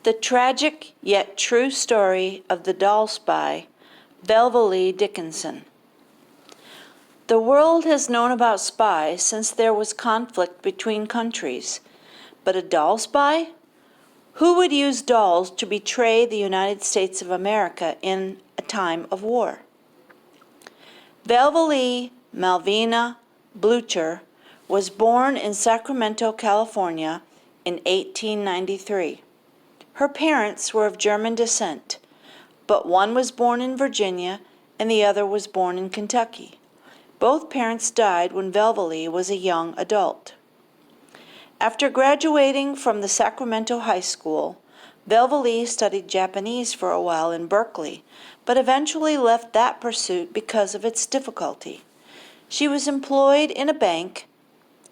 The tragic yet true story of the doll spy, Velvalee Dickinson. The world has known about spies since there was conflict between countries. But a doll spy? Who would use dolls to betray the United States of America in a time of war? Valvoli Malvina Blucher was born in Sacramento, California in 1893. Her parents were of German descent, but one was born in Virginia and the other was born in Kentucky. Both parents died when Velvalee was a young adult. After graduating from the Sacramento High School, Velvalee studied Japanese for a while in Berkeley, but eventually left that pursuit because of its difficulty. She was employed in a bank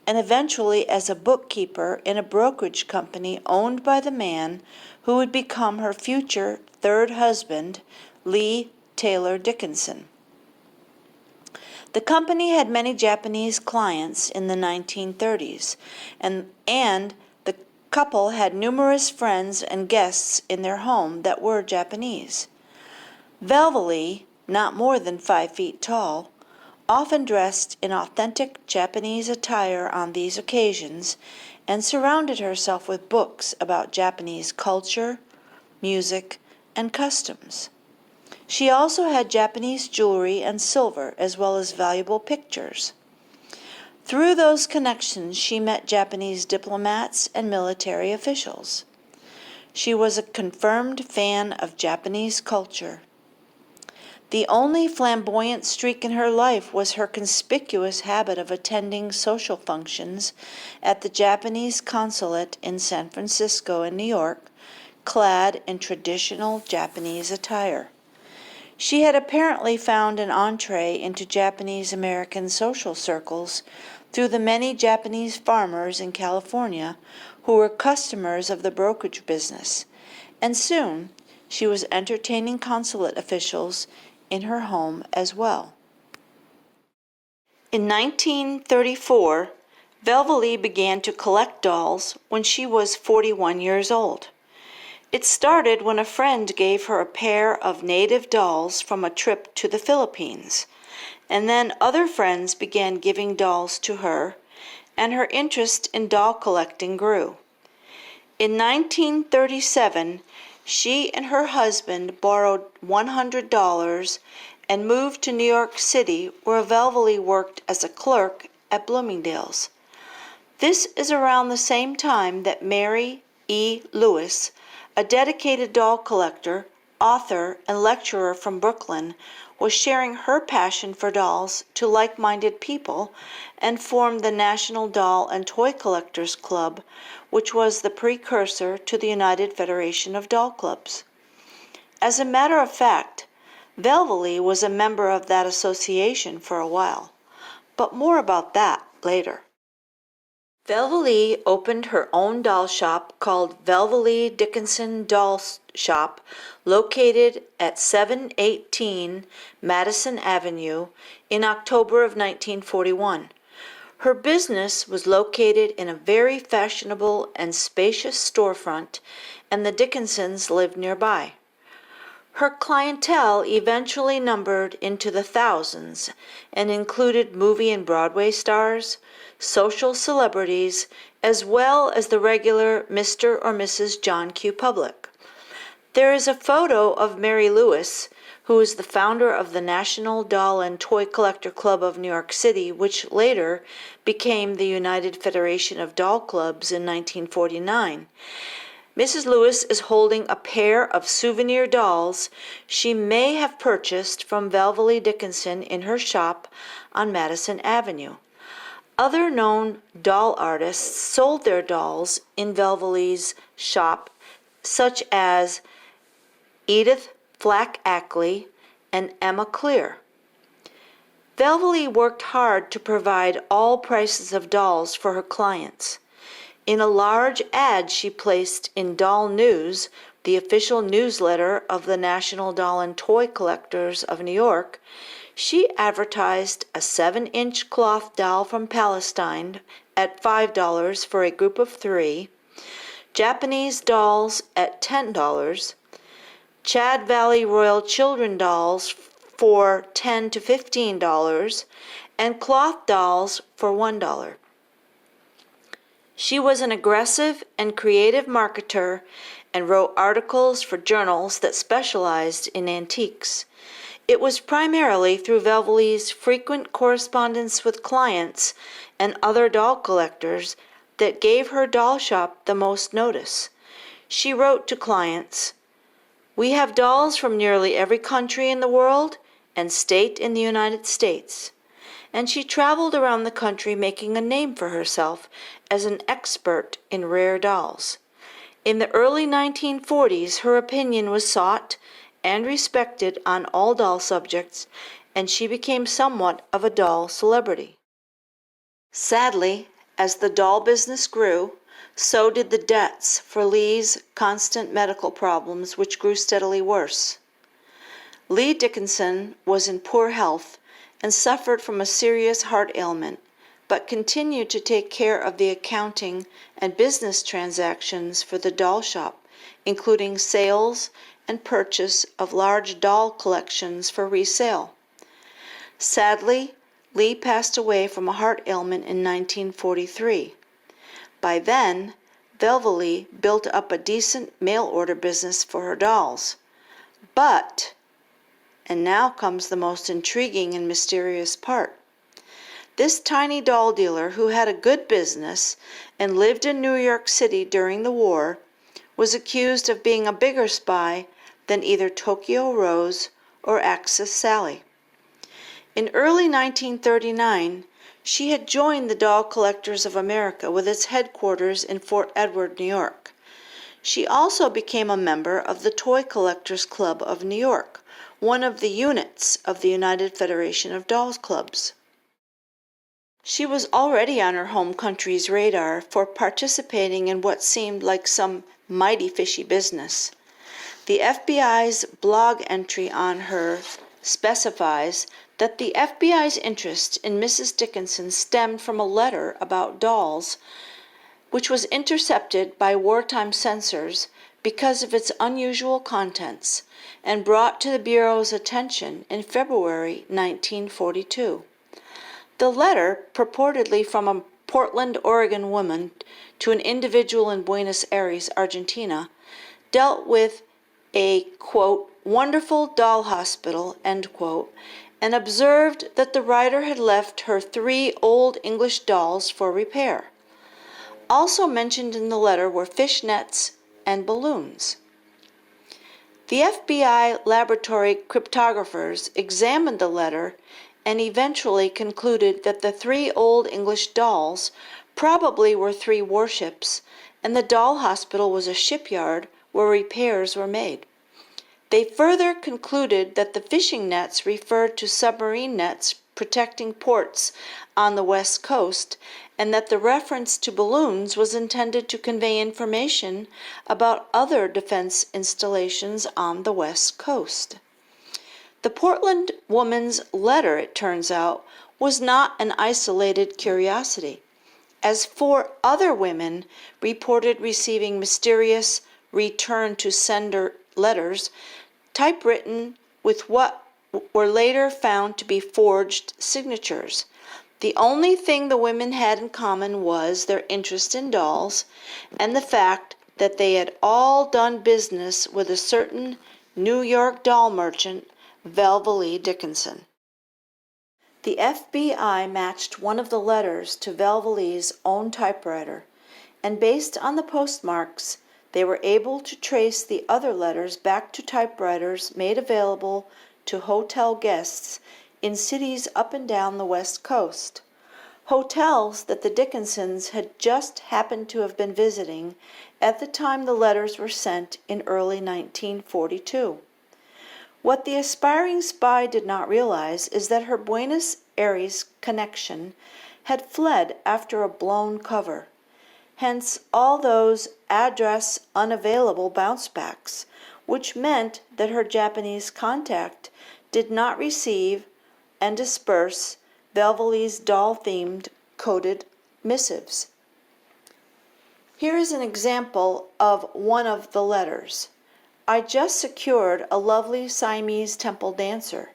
and eventually as a bookkeeper in a brokerage company owned by the man who would become her future third husband, Lee Taylor Dickinson. The company had many Japanese clients in the 1930s, and the couple had numerous friends and guests in their home that were Japanese. Velvalee, not more than 5 feet tall, often dressed in authentic Japanese attire on these occasions and surrounded herself with books about Japanese culture, music, and customs. She also had Japanese jewelry and silver, as well as valuable pictures. Through those connections, she met Japanese diplomats and military officials. She was a confirmed fan of Japanese culture. The only flamboyant streak in her life was her conspicuous habit of attending social functions at the Japanese consulate in San Francisco and New York, clad in traditional Japanese attire. She had apparently found an entree into Japanese-American social circles through the many Japanese farmers in California who were customers of the brokerage business, and soon she was entertaining consulate officials in her home as well. In 1934, Velvalee began to collect dolls when she was 41 years old. It started when a friend gave her a pair of native dolls from a trip to the Philippines, and then other friends began giving dolls to her, and her interest in doll collecting grew. In 1937, she and her husband borrowed $100 and moved to New York City, where Velvalee worked as a clerk at Bloomingdale's. This is around the same time that Mary E. Lewis, a dedicated doll collector, author, and lecturer from Brooklyn, was sharing her passion for dolls to like-minded people and formed the National Doll and Toy Collectors Club, which was the precursor to the United Federation of Doll Clubs. As a matter of fact, Velvalee was a member of that association for a while, but more about that later. Velvalee opened her own doll shop called Velvalee Dickinson Doll Shop, located at 718 Madison Avenue, in October of 1941. Her business was located in a very fashionable and spacious storefront, and the Dickinsons lived nearby. Her clientele eventually numbered into the thousands and included movie and Broadway stars, social celebrities, as well as the regular Mr. or Mrs. John Q. Public. There is a photo of Mary Lewis, who is the founder of the National Doll and Toy Collector Club of New York City, which later became the United Federation of Doll Clubs in 1949. Mrs. Lewis is holding a pair of souvenir dolls she may have purchased from Velvalee Dickinson in her shop on Madison Avenue. Other known doll artists sold their dolls in Velvalee's shop, such as Edith Flack Ackley and Emma Clear. Velvalee worked hard to provide all prices of dolls for her clients. In a large ad she placed in Doll News, the official newsletter of the National Doll and Toy Collectors of New York, she advertised a 7-inch cloth doll from Palestine at $5 for a group of 3. Japanese dolls at $10, Chad Valley Royal Children dolls for $10 to $15, and cloth dolls for $1. She was an aggressive and creative marketer and wrote articles for journals that specialized in antiques. It was primarily through Velvalee's frequent correspondence with clients and other doll collectors that gave her doll shop the most notice. She wrote to clients, "We have dolls from nearly every country in the world and state in the United States." And she traveled around the country making a name for herself as an expert in rare dolls. In the early 1940s, her opinion was sought and respected on all doll subjects, and she became somewhat of a doll celebrity. Sadly, as the doll business grew, so did the debts for Lee's constant medical problems, which grew steadily worse. Lee Dickinson was in poor health and suffered from a serious heart ailment, but continued to take care of the accounting and business transactions for the doll shop, including sales and purchase of large doll collections for resale. Sadly, Lee passed away from a heart ailment in 1943. By then, Velvalee built up a decent mail-order business for her dolls. But, and now comes the most intriguing and mysterious part, this tiny doll dealer, who had a good business and lived in New York City during the war, was accused of being a bigger spy than either Tokyo Rose or Axis Sally. In early 1939, she had joined the Doll Collectors of America with its headquarters in Fort Edward, New York. She also became a member of the Toy Collectors Club of New York, one of the units of the United Federation of Dolls Clubs. She was already on her home country's radar for participating in what seemed like some mighty fishy business. The FBI's blog entry on her specifies that the FBI's interest in Mrs. Dickinson stemmed from a letter about dolls, which was intercepted by wartime censors because of its unusual contents and brought to the Bureau's attention in February 1942. The letter, purportedly from a Portland, Oregon woman to an individual in Buenos Aires, Argentina, dealt with a, quote, wonderful doll hospital, end quote, and observed that the writer had left her 3 old English dolls for repair. Also mentioned in the letter were fishnets and balloons. The FBI laboratory cryptographers examined the letter and eventually concluded that the 3 old English dolls probably were 3 warships, and the doll hospital was a shipyard where repairs were made. They further concluded that the fishing nets referred to submarine nets protecting ports on the West Coast, and that the reference to balloons was intended to convey information about other defense installations on the West Coast. The Portland woman's letter, it turns out, was not an isolated curiosity, as 4 other women reported receiving mysterious return-to-sender letters typewritten with what were later found to be forged signatures. The only thing the women had in common was their interest in dolls and the fact that they had all done business with a certain New York doll merchant, Velvalee Dickinson. The FBI matched one of the letters to Velvalee's own typewriter, and based on the postmarks, they were able to trace the other letters back to typewriters made available to hotel guests in cities up and down the West Coast, hotels that the Dickinsons had just happened to have been visiting at the time the letters were sent in early 1942. What the aspiring spy did not realize is that her Buenos Aires connection had fled after a blown cover. Hence all those address unavailable bounce backs, which meant that her Japanese contact did not receive and disperse Velvalee's doll-themed coded missives. Here is an example of one of the letters. I just secured a lovely Siamese temple dancer.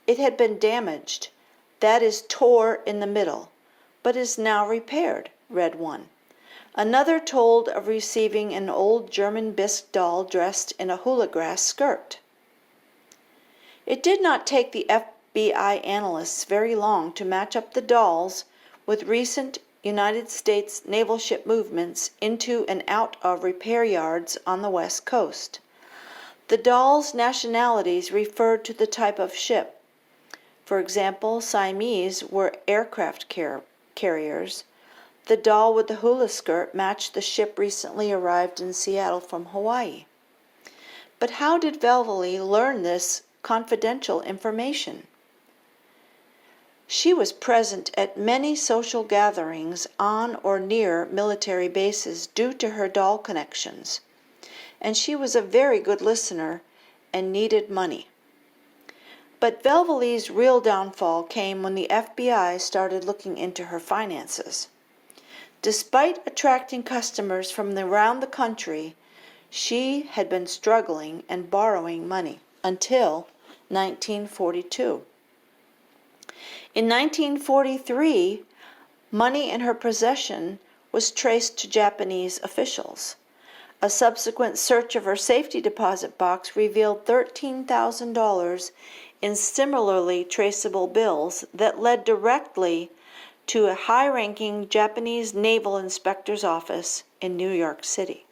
It had been damaged, that is tore in the middle, but is now repaired, read one. Another told of receiving an old German bisque doll dressed in a hula grass skirt. It did not take the FBI analysts very long to match up the dolls with recent United States naval ship movements into and out of repair yards on the West Coast. The dolls' nationalities referred to the type of ship. For example, Siamese were aircraft carriers. The doll with the hula skirt matched the ship recently arrived in Seattle from Hawaii. But how did Velvalee learn this confidential information? She was present at many social gatherings on or near military bases due to her doll connections, and she was a very good listener and needed money. But Velvalee's real downfall came when the FBI started looking into her finances. Despite attracting customers from around the country, she had been struggling and borrowing money until 1942. In 1943, money in her possession was traced to Japanese officials. A subsequent search of her safety deposit box revealed $13,000 in similarly traceable bills that led directly to a high-ranking Japanese naval inspector's office in New York City.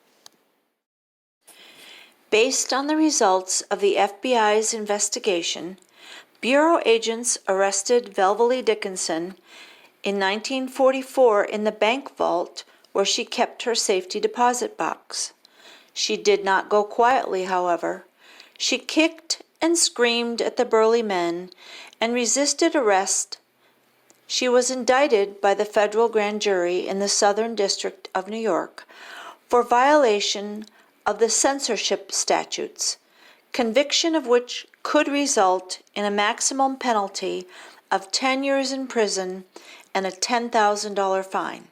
Based on the results of the FBI's investigation, Bureau agents arrested Velvalee Dickinson in 1944 in the bank vault where she kept her safety deposit box. She did not go quietly, however. She kicked and screamed at the burly men and resisted arrest. She was indicted by the federal grand jury in the Southern District of New York for violation of the censorship statutes, conviction of which could result in a maximum penalty of 10 years in prison and a $10,000 fine.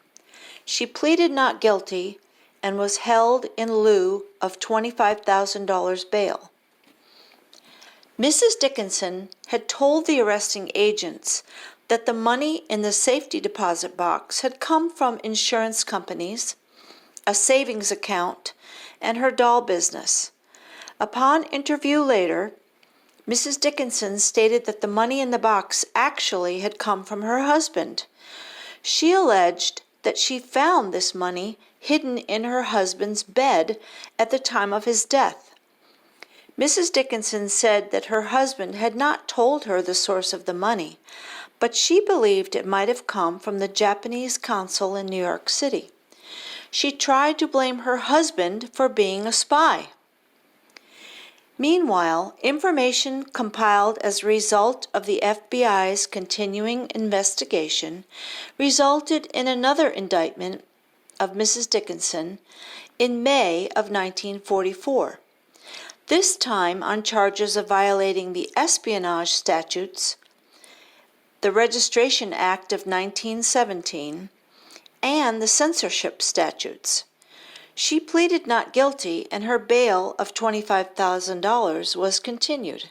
She pleaded not guilty and was held in lieu of $25,000 bail. Mrs. Dickinson had told the arresting agents that the money in the safety deposit box had come from insurance companies, a savings account, and her doll business. Upon interview later, Mrs. Dickinson stated that the money in the box actually had come from her husband. She alleged that she found this money hidden in her husband's bed at the time of his death. Mrs. Dickinson said that her husband had not told her the source of the money, but she believed it might have come from the Japanese consul in New York City. She tried to blame her husband for being a spy. Meanwhile, information compiled as a result of the FBI's continuing investigation resulted in another indictment of Mrs. Dickinson in May of 1944, this time on charges of violating the espionage statutes, the Registration Act of 1917, and the censorship statutes. She pleaded not guilty, and her bail of $25,000 was continued.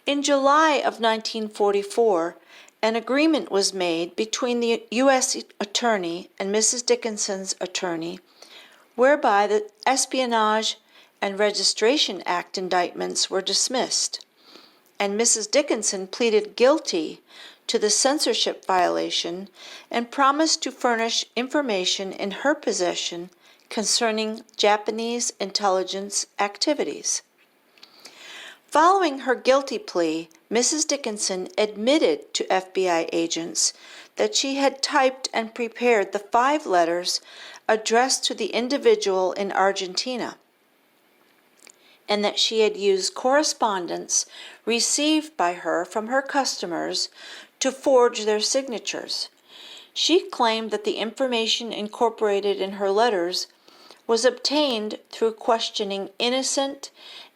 In July of 1944, an agreement was made between the U.S. Attorney and Mrs. Dickinson's attorney, whereby the Espionage and Registration Act indictments were dismissed, and Mrs. Dickinson pleaded guilty to the censorship violation and promised to furnish information in her possession concerning Japanese intelligence activities. Following her guilty plea, Mrs. Dickinson admitted to FBI agents that she had typed and prepared the 5 letters addressed to the individual in Argentina, and that she had used correspondence received by her from her customers to forge their signatures. She claimed that the information incorporated in her letters was obtained through questioning innocent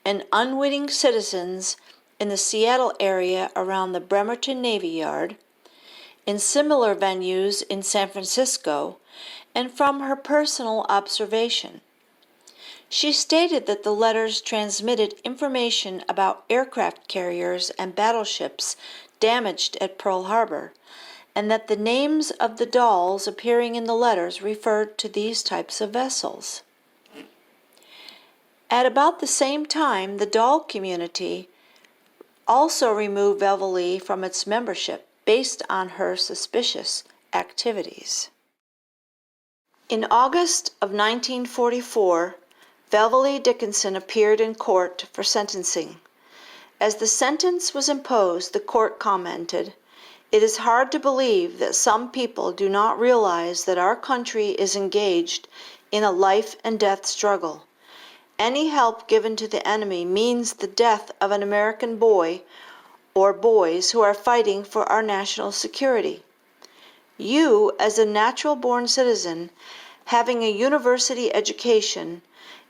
and unwitting citizens in the Seattle area around the Bremerton Navy Yard, in similar venues in San Francisco and from her personal observation. She stated that the letters transmitted information about aircraft carriers and battleships damaged at Pearl Harbor, and that the names of the dolls appearing in the letters referred to these types of vessels. At about the same time, the doll community also removed Velvalee from its membership based on her suspicious activities. In August of 1944, Velvalee Dickinson appeared in court for sentencing. As the sentence was imposed, the court commented, "It is hard to believe that some people do not realize that our country is engaged in a life and death struggle. Any help given to the enemy means the death of an American boy or boys who are fighting for our national security. You, as a natural-born citizen, having a university education,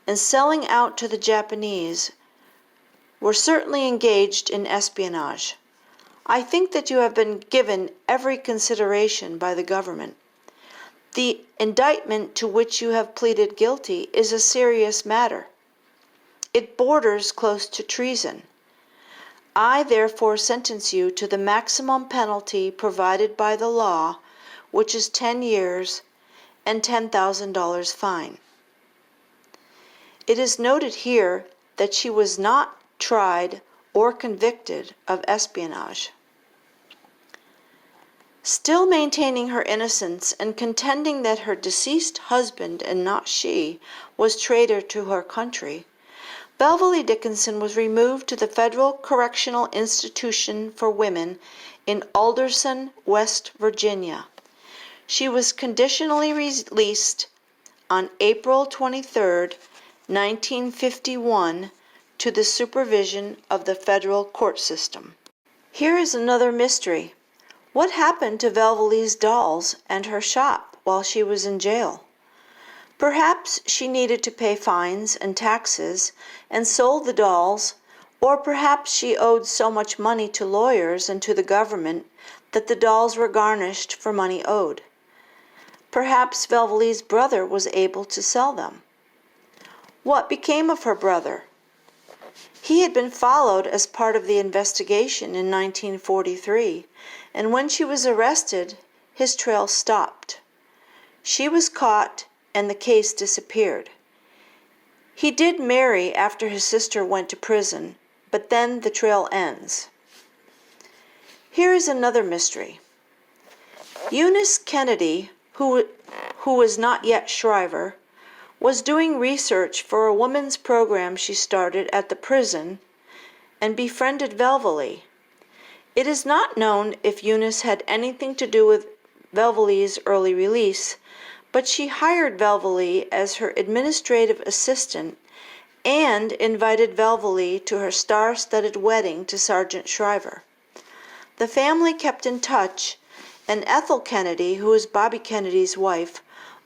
and selling out to the Japanese, were certainly engaged in espionage. I think that you have been given every consideration by the government. The indictment to which you have pleaded guilty is a serious matter. It borders close to treason. I therefore sentence you to the maximum penalty provided by the law, which is 10 years and $10,000 fine." It is noted here that she was not tried or convicted of espionage. Still maintaining her innocence and contending that her deceased husband, and not she, was traitor to her country, Velvalee Dickinson was removed to the Federal Correctional Institution for Women in Alderson, West Virginia. She was conditionally released on April 23, 1951, to the supervision of the federal court system. Here is another mystery. What happened to Velvalee's dolls and her shop while she was in jail? Perhaps she needed to pay fines and taxes and sold the dolls, or perhaps she owed so much money to lawyers and to the government that the dolls were garnished for money owed. Perhaps Velvalee's brother was able to sell them. What became of her brother? He had been followed as part of the investigation in 1943, and when she was arrested, his trail stopped. She was caught, and the case disappeared. He did marry after his sister went to prison, but then the trail ends. Here is another mystery. Eunice Kennedy, who was not yet Shriver, was doing research for a women's program she started at the prison and befriended Velvalee. It is not known if Eunice had anything to do with Velvalee's early release, but she hired Valvoli as her administrative assistant and invited Velvalee to her star-studded wedding to Sergeant Shriver. The family kept in touch, and Ethel Kennedy, who was Bobby Kennedy's wife,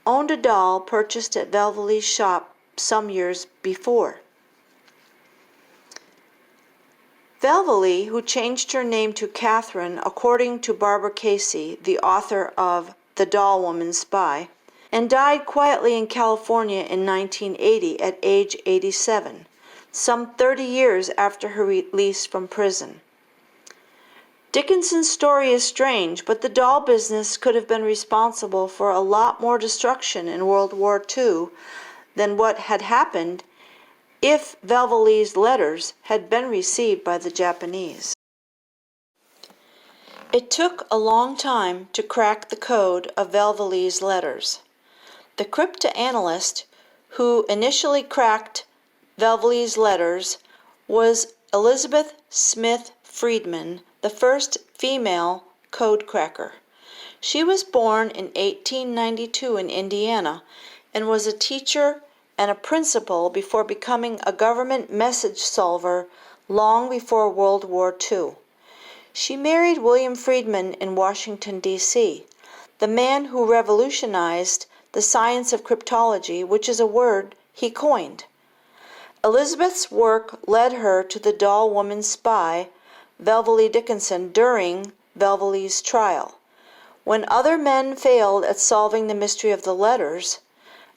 owned a doll purchased at Velvalee's shop some years before. Velvalee, who changed her name to Catherine according to Barbara Casey, the author of The Doll Woman's Spy, and died quietly in California in 1980 at age 87, some 30 years after her release from prison. Dickinson's story is strange, but the doll business could have been responsible for a lot more destruction in World War II than what had happened if Velvalee's letters had been received by the Japanese. It took a long time to crack the code of Velvalee's letters. The cryptanalyst who initially cracked Velvalee's letters was Elizabeth Smith Friedman, the first female code cracker. She was born in 1892 in Indiana and was a teacher and a principal before becoming a government message solver long before World War II. She married William Friedman in Washington, D.C., the man who revolutionized the science of cryptology, which is a word he coined. Elizabeth's work led her to the doll woman spy, Velvalee Dickinson, during Velvalee's trial. When other men failed at solving the mystery of the letters,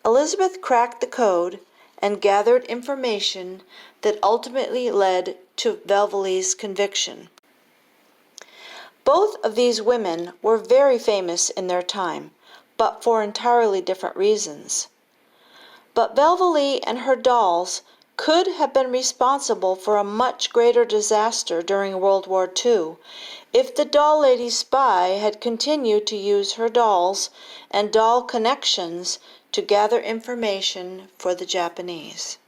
Elizabeth cracked the code and gathered information that ultimately led to Velvalee's conviction. Both of these women were very famous in their time, but for entirely different reasons. But Valvoli and her dolls could have been responsible for a much greater disaster during World War II if the doll lady spy had continued to use her dolls and doll connections to gather information for the Japanese.